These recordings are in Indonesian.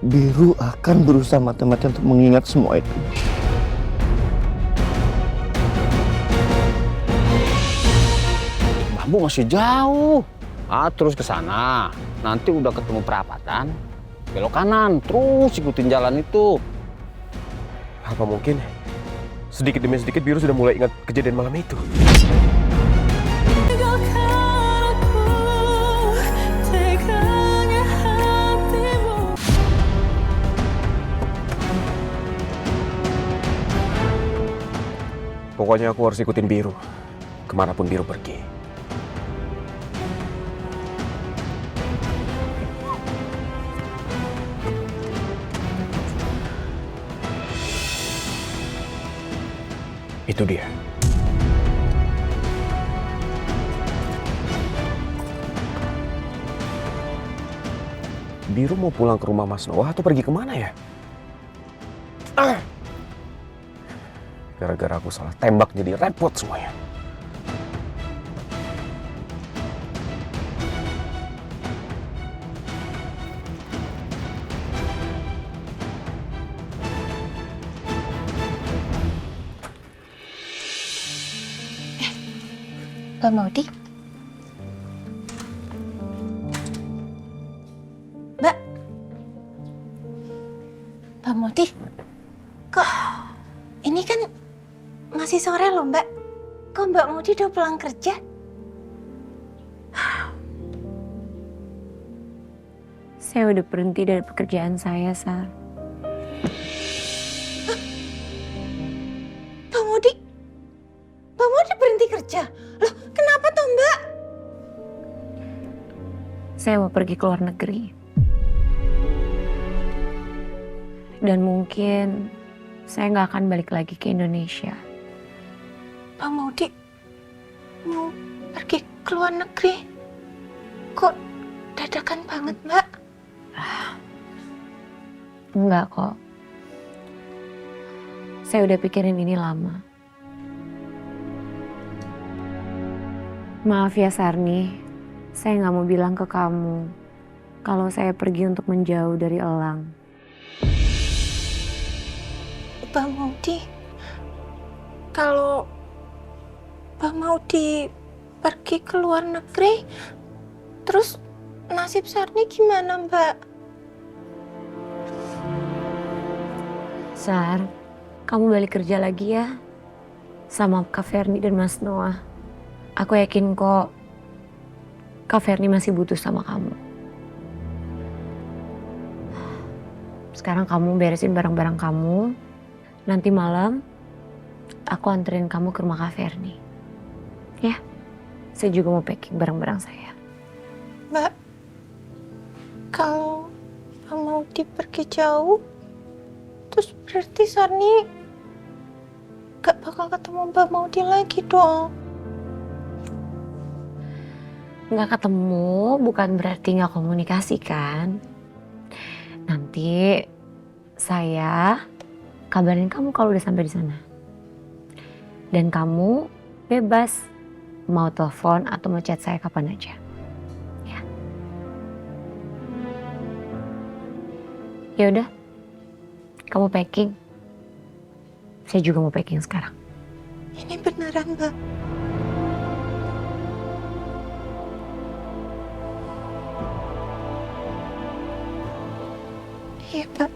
Biru akan berusaha mati-matian untuk mengingat semua itu. Bambu masih jauh. Terus ke sana. Nanti udah ketemu perapatan, belok kanan, terus ikutin jalan itu. Apa mungkin sedikit demi sedikit Biru sudah mulai ingat kejadian malam itu? Pokoknya aku harus ikutin Biru kemanapun Biru pergi. Itu dia. Biru mau pulang ke rumah Mas Noah atau pergi kemana ya? Gara-gara aku salah tembak jadi repot semuanya. Mbak Maudi? Mbak? Mbak Maudi? Kok ini kan masih sore loh Mbak? Kok Mbak Maudi udah pulang kerja? Saya udah berhenti dari pekerjaan saya, Sar. Mbak Maudi? Mbak Maudi berhenti kerja? Loh kenapa tuh Mbak? Saya mau pergi ke luar negeri. Dan mungkin saya nggak akan balik lagi ke Indonesia. Mbak Maudi mau pergi ke luar negeri? Kok dadakan banget Mbak? Enggak kok. Saya udah pikirin ini lama. Maaf ya Sarni, saya nggak mau bilang ke kamu kalau saya pergi untuk menjauh dari Elang. Mbak Maudi, kalau Mbak Maudi pergi ke luar negeri, terus nasib Sarni gimana Mbak? Sar, kamu balik kerja lagi ya sama Kak Ferni dan Mas Noah. Aku yakin kok Kak Ferni masih butuh sama kamu. Sekarang kamu beresin barang-barang kamu. Nanti malam aku anterin kamu ke rumah Kak Ferni. Ya, saya juga mau packing barang-barang saya. Mbak, kalau Mbak Maudi pergi jauh, terus berarti Sarni gak bakal ketemu Mbak Maudi lagi dong. Nggak ketemu bukan berarti nggak komunikasi kan. Nanti saya kabarin kamu kalau udah sampai di sana. Dan kamu bebas mau telepon atau mau chat saya kapan aja. Ya. Ya udah. Kamu packing. Saya juga mau packing sekarang. Ini beneran Mbak? Iya Pak.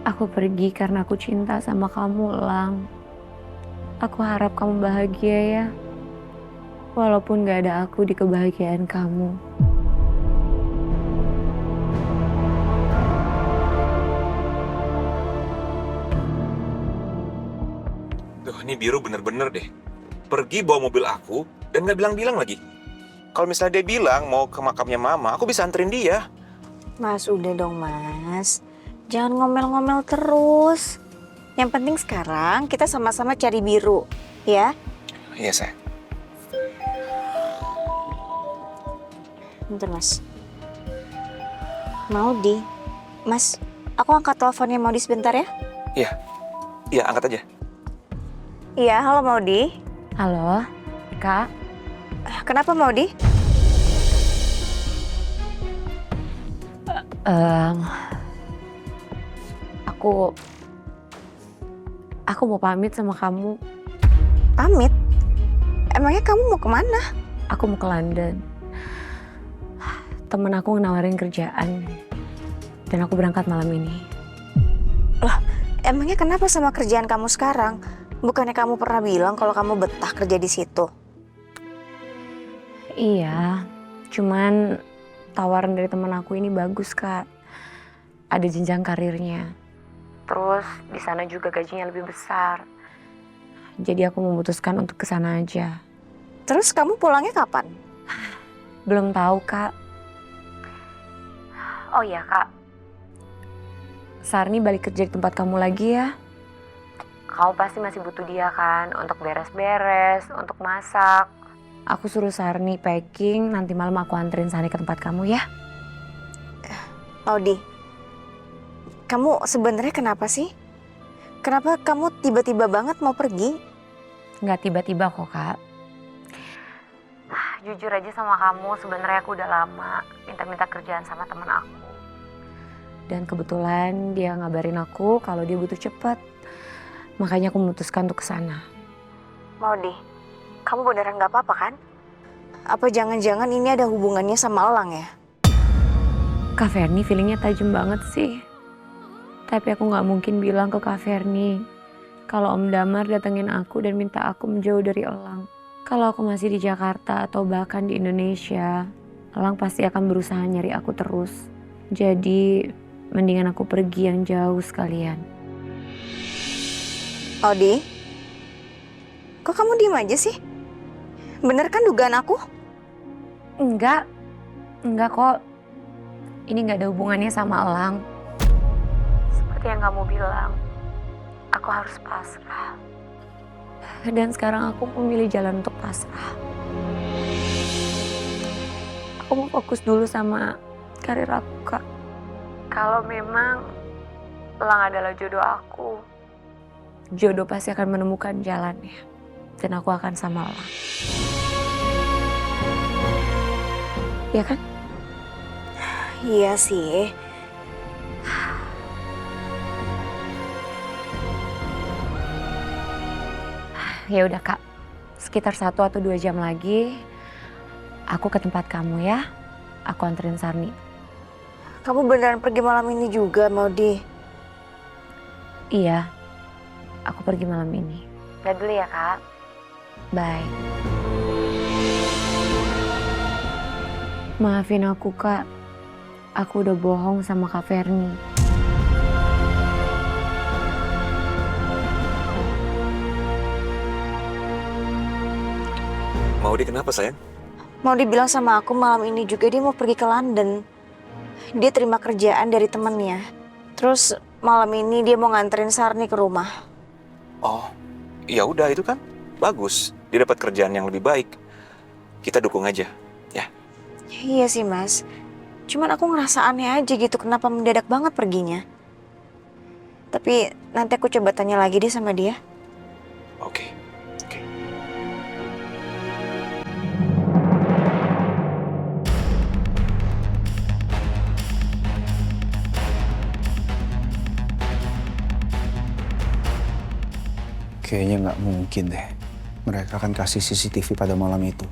Aku pergi karena aku cinta sama kamu, Lang. Aku harap kamu bahagia ya. Walaupun gak ada aku di kebahagiaan kamu. Duh, ini Biru bener-bener deh. Pergi bawa mobil aku dan nggak bilang-bilang lagi. Kalau misalnya dia bilang mau ke makamnya Mama, aku bisa anterin dia. Mas, udah dong Mas. Jangan ngomel-ngomel terus. Yang penting sekarang kita sama-sama cari Biru, ya? Iya, saya. Bentar Mas. Maudi, Mas, aku angkat teleponnya Maudi sebentar ya? Iya, iya angkat aja. Iya, halo Maudi. Halo, Kak. Kenapa Maudi? Em, aku mau pamit sama kamu. Pamit? Emangnya kamu mau kemana? Aku mau ke London. Temen aku nawarin kerjaan. Dan aku berangkat malam ini. Emangnya kenapa sama kerjaan kamu sekarang? Bukannya kamu pernah bilang kalau kamu betah kerja di situ? Iya, cuman tawaran dari temen aku ini bagus, Kak. Ada jenjang karirnya. Terus di sana juga gajinya lebih besar. Jadi aku memutuskan untuk ke sana aja. Terus kamu pulangnya kapan? Belum tahu, Kak. Oh iya, Kak. Sarni balik kerja di tempat kamu lagi ya. Kamu pasti masih butuh dia kan untuk beres-beres, untuk masak. Aku suruh Sarni packing, nanti malam aku anterin Sarni ke tempat kamu ya. Maudi, kamu sebenarnya kenapa sih? Kenapa kamu tiba-tiba banget mau pergi? Nggak tiba-tiba kok, Kak. Jujur aja sama kamu, sebenarnya aku udah lama minta-minta kerjaan sama teman aku. Dan kebetulan dia ngabarin aku kalau dia butuh cepet. Makanya aku memutuskan untuk kesana. Maudi, kamu beneran gak apa-apa kan? Apa jangan-jangan ini ada hubungannya sama Elang ya? Kak Ferni feelingnya tajam banget sih. Tapi aku nggak mungkin bilang ke Kak Ferni kalau Om Damar datengin aku dan minta aku menjauh dari Elang. Kalau aku masih di Jakarta atau bahkan di Indonesia, Elang pasti akan berusaha nyari aku terus. Jadi mendingan aku pergi yang jauh sekalian. Maudi, kok kamu diem aja sih? Bener kan dugaan aku? Enggak kok. Ini nggak ada hubungannya sama Elang. Seperti yang kamu bilang, aku harus pasrah. Dan sekarang aku memilih jalan untuk pasrah. Aku mau fokus dulu sama karir aku, Kak. Kalau memang Elang adalah jodoh aku, jodoh pasti akan menemukan jalannya. Dan aku akan sama Elang. Ya kan? Iya sih. Ya udah, Kak. Sekitar 1 atau 2 jam lagi aku ke tempat kamu ya. Aku anterin Sarni. Kamu beneran pergi malam ini juga, Maudi? Iya. Aku pergi malam ini. Udah dulu ya, Kak. Bye. Maafin aku, Kak. Aku udah bohong sama Kak Ferni. Maudi kenapa sayang? Maudi bilang sama aku malam ini juga dia mau pergi ke London. Dia terima kerjaan dari temennya. Terus malam ini dia mau nganterin Sarni ke rumah. Oh, ya udah itu kan bagus. Dia dapat kerjaan yang lebih baik. Kita dukung aja, ya. Iya sih, Mas. Cuman aku ngerasa aneh aja gitu kenapa mendadak banget perginya. Tapi nanti aku coba tanya lagi deh sama dia. Oke. Kayaknya nggak mungkin deh. Mereka akan kasih CCTV pada malam itu.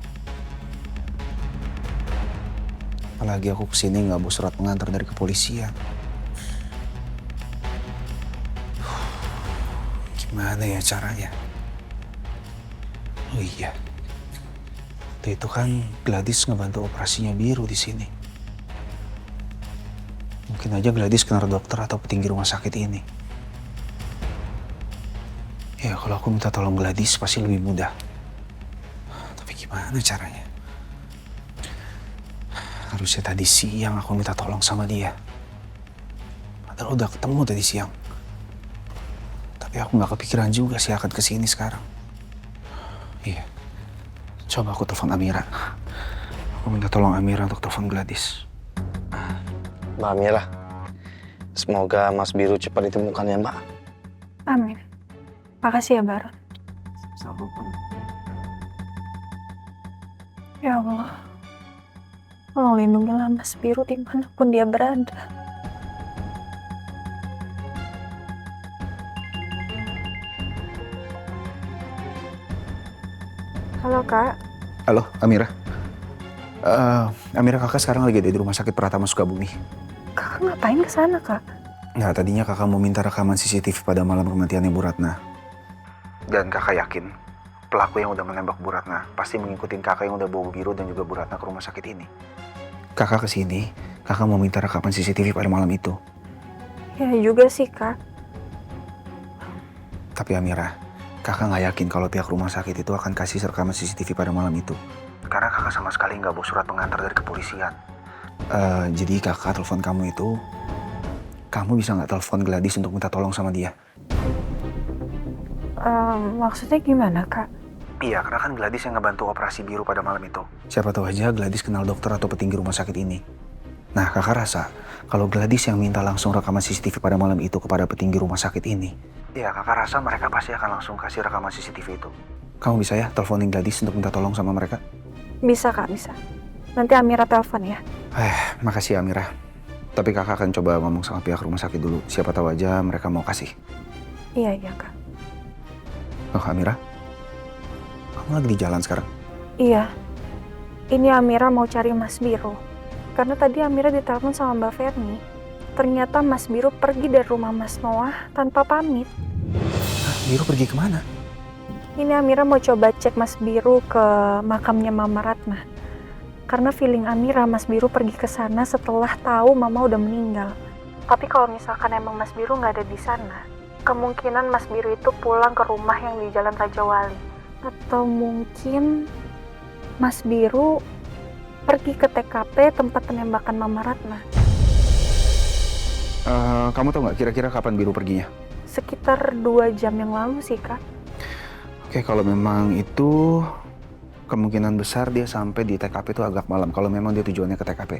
Apalagi aku kesini nggak bawa surat pengantar dari kepolisian. Gimana ya caranya? Oh iya. Waktu itu kan Gladys ngebantu operasinya Biru di sini. Mungkin aja Gladys kenal dokter atau petinggi rumah sakit ini. Ya kalau aku minta tolong Gladys pasti lebih mudah. Tapi gimana caranya? Harusnya tadi siang aku minta tolong sama dia. Padahal udah ketemu tadi siang. Tapi aku gak kepikiran juga sih akan kesini sekarang. Iya. Coba aku telepon Amira. Aku minta tolong Amira untuk telepon Gladys. Mbak Amira, semoga Mas Biru cepat ditemukan ya, Mbak. Amin. Makasih ya, Baron. Ya Allah, tolong lindungilah Mas Biru dimanapun dia berada. Halo Kak, Halo, Amira. Amira, kakak sekarang lagi ada di Rumah Sakit Pratama Sukabumi. Kakak ngapain ke sana Kak? Nggak, tadinya kakak mau minta rekaman CCTV pada malam kematiannya Bu Ratna. Dan kakak yakin pelaku yang udah menembak Bu Ratna pasti mengikuti kakak yang udah bawa Biru dan juga Bu Ratna ke rumah sakit ini. Kakak kesini, kakak mau minta rekaman CCTV pada malam itu. Ya juga sih Kak. Tapi Amira, kakak nggak yakin kalau pihak rumah sakit itu akan kasih rekaman CCTV pada malam itu. Karena kakak sama sekali nggak bawa surat pengantar dari kepolisian. Jadi kakak telepon kamu itu, kamu bisa nggak telepon Gladys untuk minta tolong sama dia? Maksudnya gimana Kak? Iya, karena kan Gladys yang ngebantu operasi Biru pada malam itu. Siapa tahu aja Gladys kenal dokter atau petinggi rumah sakit ini. Nah, kakak rasa kalau Gladys yang minta langsung rekaman CCTV pada malam itu kepada petinggi rumah sakit ini, ya kakak rasa mereka pasti akan langsung kasih rekaman CCTV itu. Kamu bisa ya teleponin Gladys untuk minta tolong sama mereka? Bisa Kak, bisa. Nanti Amira telepon ya. Makasih Amira. Tapi kakak akan coba ngomong sama pihak rumah sakit dulu. Siapa tahu aja mereka mau kasih. Iya Kak. Oh Amira, kamu lagi di jalan sekarang? Iya. Ini Amira mau cari Mas Biru. Karena tadi Amira ditelepon sama Mbak Ferni. Ternyata Mas Biru pergi dari rumah Mas Noah tanpa pamit. Biru pergi kemana? Ini Amira mau coba cek Mas Biru ke makamnya Mama Ratna. Karena feeling Amira Mas Biru pergi ke sana setelah tahu Mama udah meninggal. Tapi kalau misalkan emang Mas Biru nggak ada di sana, kemungkinan Mas Biru itu pulang ke rumah yang di Jalan Raja Wali. Atau mungkin Mas Biru pergi ke TKP tempat penembakan Mama Ratna. Kamu tahu nggak kira-kira kapan Biru perginya? Sekitar 2 jam yang lalu sih Kak. Oke, kalau memang itu kemungkinan besar dia sampai di TKP itu agak malam. Kalau memang dia tujuannya ke TKP.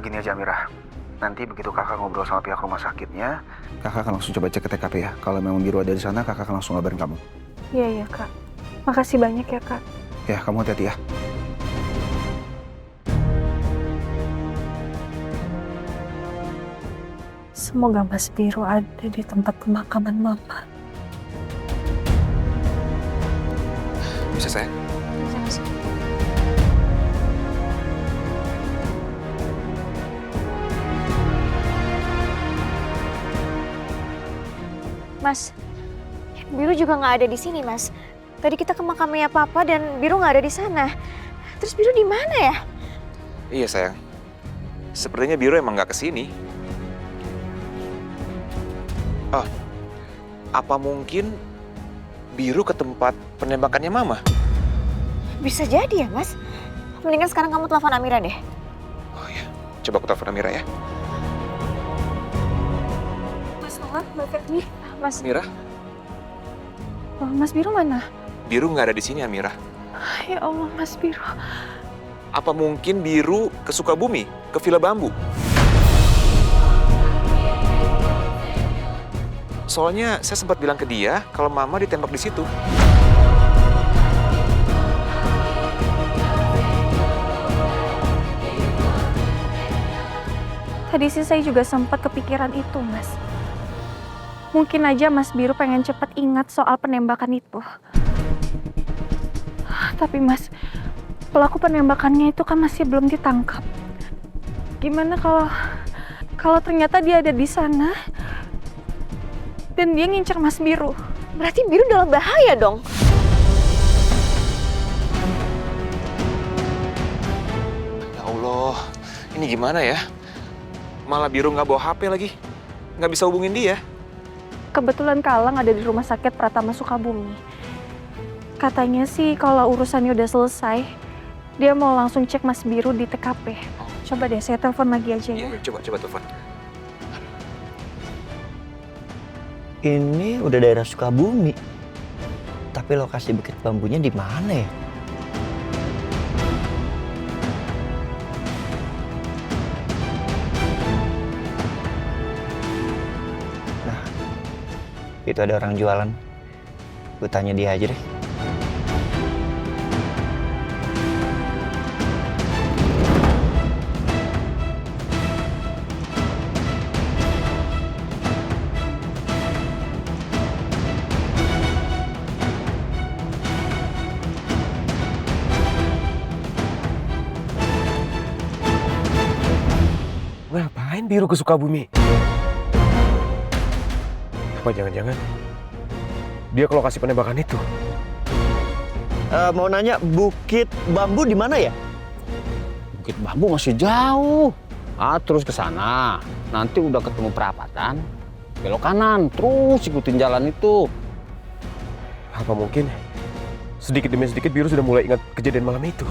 Gini aja Amira, nanti begitu kakak ngobrol sama pihak rumah sakitnya, kakak akan langsung coba cek ke TKP ya. Kalau memang Biru ada di sana, kakak akan langsung ngabarin kamu. Iya Kak. Makasih banyak ya Kak. Ya, kamu hati-hati ya. Semoga Mas Biru ada di tempat pemakaman Mama. Bisa saya? Mas, Biru juga nggak ada di sini, Mas. Tadi kita ke makamnya Papa dan Biru nggak ada di sana. Terus Biru di mana ya? Iya sayang. Sepertinya Biru emang nggak kesini. Oh, apa mungkin Biru ke tempat penembakannya Mama? Bisa jadi ya, Mas. Mendingan sekarang kamu telepon Amira deh. Oh iya, coba aku telepon Amira ya. Mas Noah, Mbak Ferni. Mas, Amira, Oh, Mas Biru mana? Biru nggak ada di sini Amira. Ya Allah, Mas Biru. Apa mungkin Biru ke Sukabumi, ke Villa Bambu? Soalnya saya sempat bilang ke dia kalau Mama ditembak di situ. Tadi sih saya juga sempat kepikiran itu, Mas. Mungkin aja Mas Biru pengen cepat ingat soal penembakan itu. Tapi Mas, pelaku penembakannya itu kan masih belum ditangkap. Gimana kalau ternyata dia ada di sana dan dia ngincer Mas Biru? berarti Biru dalam bahaya dong. Ya Allah, ini gimana ya? Malah Biru nggak bawa HP lagi. Nggak bisa hubungin dia. Kebetulan Kalang ada di rumah sakit Pratama Sukabumi. Katanya sih kalau urusannya udah selesai, dia mau langsung cek Mas Biru di TKP. Coba deh saya telepon lagi aja ya. Iya, coba telepon. Ini udah daerah Sukabumi. Tapi lokasi Bukit Bambunya di mana ya? Nah, itu ada orang jualan. Gue tanya dia aja deh. Ngapain Biru ke Sukabumi? Apa jangan-jangan dia ke lokasi penembakan itu? Mau nanya, Bukit Bambu di mana ya? Bukit Bambu masih jauh. Terus ke sana. Nanti udah ketemu perapatan, belok kanan, terus ikutin jalan itu. Apa mungkin sedikit demi sedikit Biru sudah mulai ingat kejadian malam itu?